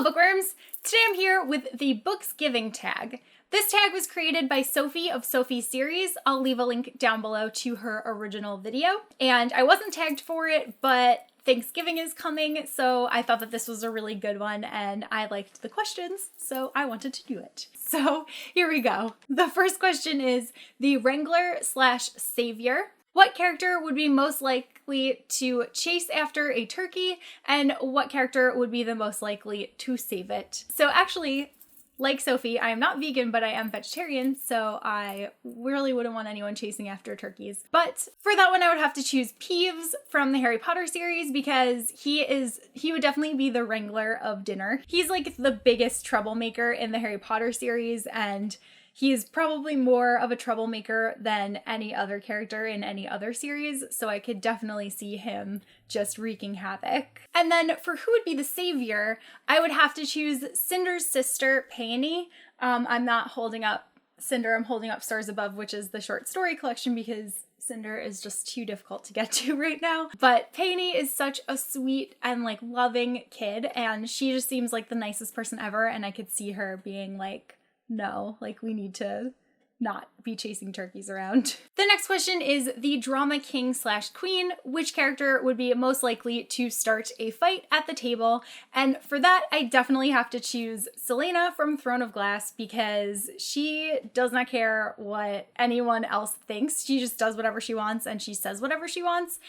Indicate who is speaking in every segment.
Speaker 1: Hello bookworms! Today I'm here with the Booksgiving Tag. This tag was created by Sophie of Sophie's Series. I'll leave a link down below to her original video. And I wasn't tagged for it, but Thanksgiving is coming, so I thought that this was a really good one and I liked the questions, so I wanted to do it. So here we go. The first question is the Wrangler / Savior. What character would be most likely to chase after a turkey, and what character would be the most likely to save it? So actually, like Sophie, I am not vegan, but I am vegetarian, so I really wouldn't want anyone chasing after turkeys. But for that one, I would have to choose Peeves from the Harry Potter series because he would definitely be the Wrangler of dinner. He's like the biggest troublemaker in the Harry Potter series, and he is probably more of a troublemaker than any other character in any other series, so I could definitely see him just wreaking havoc. And then for who would be the savior, I would have to choose Cinder's sister, Peony. I'm not holding up Cinder, I'm holding up Stars Above, which is the short story collection because Cinder is just too difficult to get to right now. But Peony is such a sweet and like loving kid, and she just seems like the nicest person ever, and I could see her being like, no, like we need to not be chasing turkeys around. The next question is the drama king / queen. Which character would be most likely to start a fight at the table? And for that, I definitely have to choose Selena from Throne of Glass because she does not care what anyone else thinks. She just does whatever she wants and she says whatever she wants.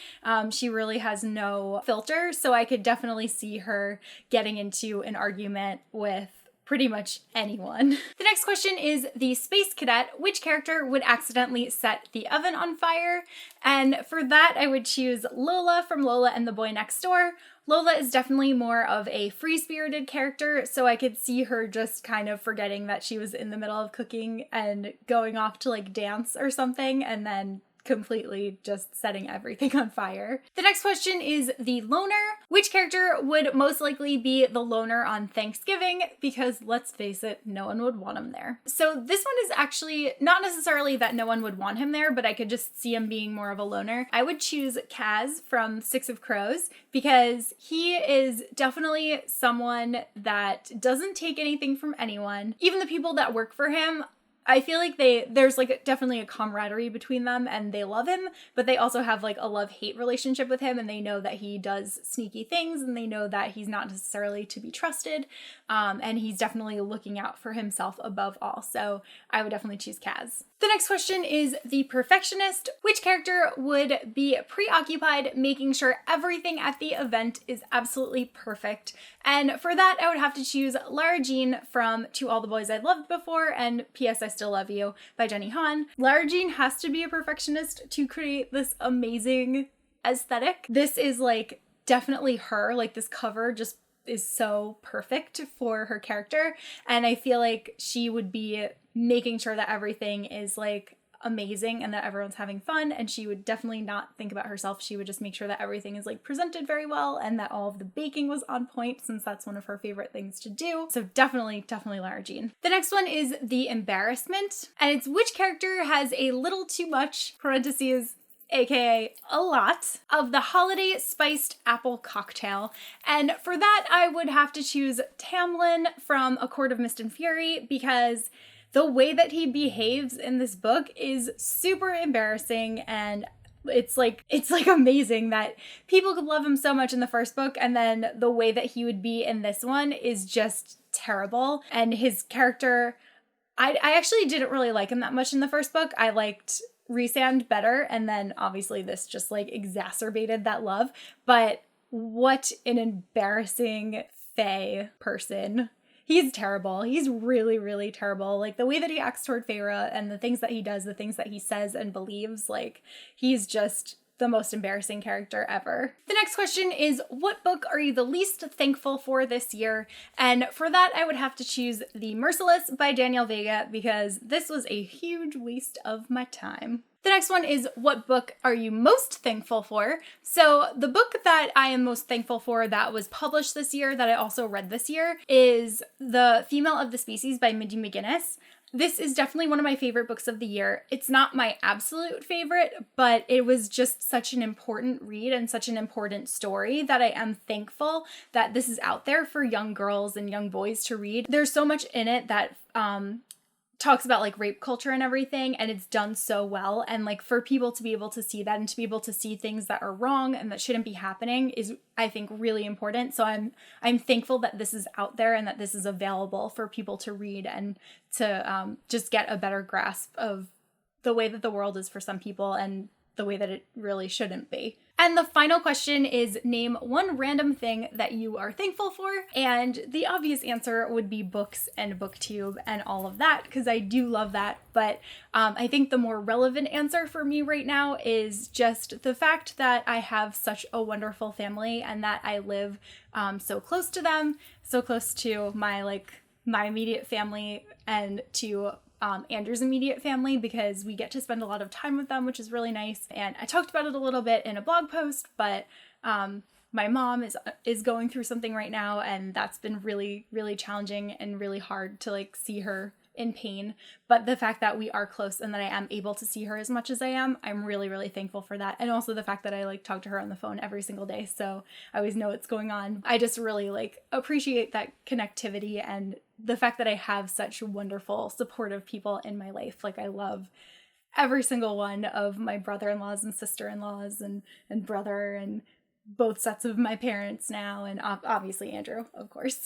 Speaker 1: She really has no filter, so I could definitely see her getting into an argument with pretty much anyone. The next question is the Space Cadet. Which character would accidentally set the oven on fire? And for that, I would choose Lola from Lola and the Boy Next Door. Lola is definitely more of a free-spirited character, so I could see her just kind of forgetting that she was in the middle of cooking and going off to like dance or something, and then completely just setting everything on fire. The next question is the loner. Which character would most likely be the loner on Thanksgiving? Because let's face it, no one would want him there. So this one is actually not necessarily that no one would want him there, but I could just see him being more of a loner. I would choose Kaz from Six of Crows because he is definitely someone that doesn't take anything from anyone. Even the people that work for him, I feel like there's like definitely a camaraderie between them and they love him, but they also have like a love-hate relationship with him, and they know that he does sneaky things and they know that he's not necessarily to be trusted, and he's definitely looking out for himself above all. So I would definitely choose Kaz. The next question is the Perfectionist. Which character would be preoccupied making sure everything at the event is absolutely perfect? And for that, I would have to choose Lara Jean from To All the Boys I Loved Before and P.S. I Still Love You by Jenny Han. Lara Jean has to be a perfectionist to create this amazing aesthetic. This is like definitely her, like this cover just is so perfect for her character, and I feel like she would be making sure that everything is like amazing and that everyone's having fun, and she would definitely not think about herself. She would just make sure that everything is like presented very well and that all of the baking was on point, since that's one of her favorite things to do. So definitely Lara Jean. The next one is the Embarrassment, and it's which character has a little too much, parentheses, aka a lot, of the holiday spiced apple cocktail. And for that, I would have to choose Tamlin from A Court of Mist and Fury because the way that he behaves in this book is super embarrassing, and it's like amazing that people could love him so much in the first book, and then the way that he would be in this one is just terrible. And his character, I actually didn't really like him that much in the first book. I liked Rhysand better, and then obviously this just like exacerbated that love. But what an embarrassing Fae person. He's terrible. He's really, really terrible. Like the way that he acts toward Feyre and the things that he does, the things that he says and believes, like he's just the most embarrassing character ever. The next question is, what book are you the least thankful for this year? And for that, I would have to choose The Merciless by Danielle Vega because this was a huge waste of my time. The next one is, what book are you most thankful for? So the book that I am most thankful for that was published this year, that I also read this year, is The Female of the Species by Mindy McGinnis. This is definitely one of my favorite books of the year. It's not my absolute favorite, but it was just such an important read and such an important story that I am thankful that this is out there for young girls and young boys to read. There's so much in it that talks about like rape culture and everything, and it's done so well, and like for people to be able to see that and to be able to see things that are wrong and that shouldn't be happening is, I think, really important. So I'm thankful that this is out there and that this is available for people to read and to just get a better grasp of the way that the world is for some people and the way that it really shouldn't be. And the final question is, name one random thing that you are thankful for. And the obvious answer would be books and booktube and all of that, because I do love that. But I think the more relevant answer for me right now is just the fact that I have such a wonderful family and that I live so close to them, so close to my immediate family and to Andrew's immediate family, because we get to spend a lot of time with them, which is really nice. And I talked about it a little bit in a blog post, but my mom is going through something right now, and that's been really, really challenging and really hard to like see her in pain. But the fact that we are close and that I am able to see her as much as I am, I'm really, really thankful for that. And also the fact that I like talk to her on the phone every single day, so I always know what's going on. I just really like appreciate that connectivity and the fact that I have such wonderful, supportive people in my life. Like, I love every single one of my brother-in-laws and sister-in-laws and brother and both sets of my parents now, and obviously Andrew, of course.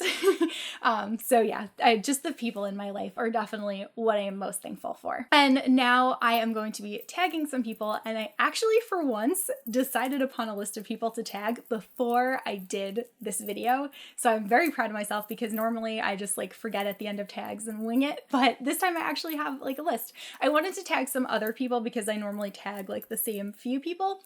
Speaker 1: So yeah, just the people in my life are definitely what I am most thankful for. And now I am going to be tagging some people, and I actually for once decided upon a list of people to tag before I did this video. So I'm very proud of myself, because normally I just like forget at the end of tags and wing it, but this time I actually have like a list. I wanted to tag some other people because I normally tag like the same few people.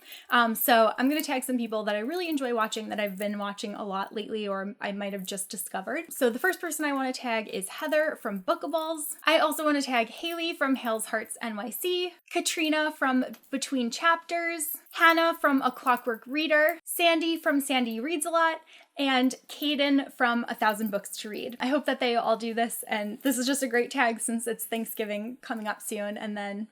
Speaker 1: So I'm going to tag some people that I really enjoy watching, that I've been watching a lot lately, or I might have just discovered. So the first person I want to tag is Heather from Bookables. I also want to tag Haley from Hales Hearts NYC, Katrina from Between Chapters, Hannah from A Clockwork Reader, Sandy from Sandy Reads a Lot, and Kaden from 1,000 Books to Read. I hope that they all do this, and this is just a great tag since it's Thanksgiving coming up soon, and then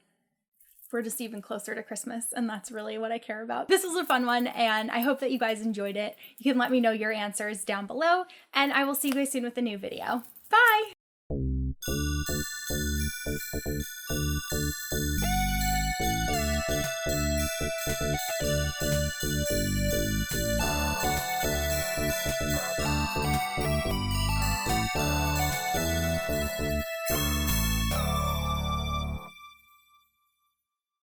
Speaker 1: we're just even closer to Christmas, and that's really what I care about. This was a fun one, and I hope that you guys enjoyed it. You can let me know your answers down below, and I will see you guys soon with a new video. Bye!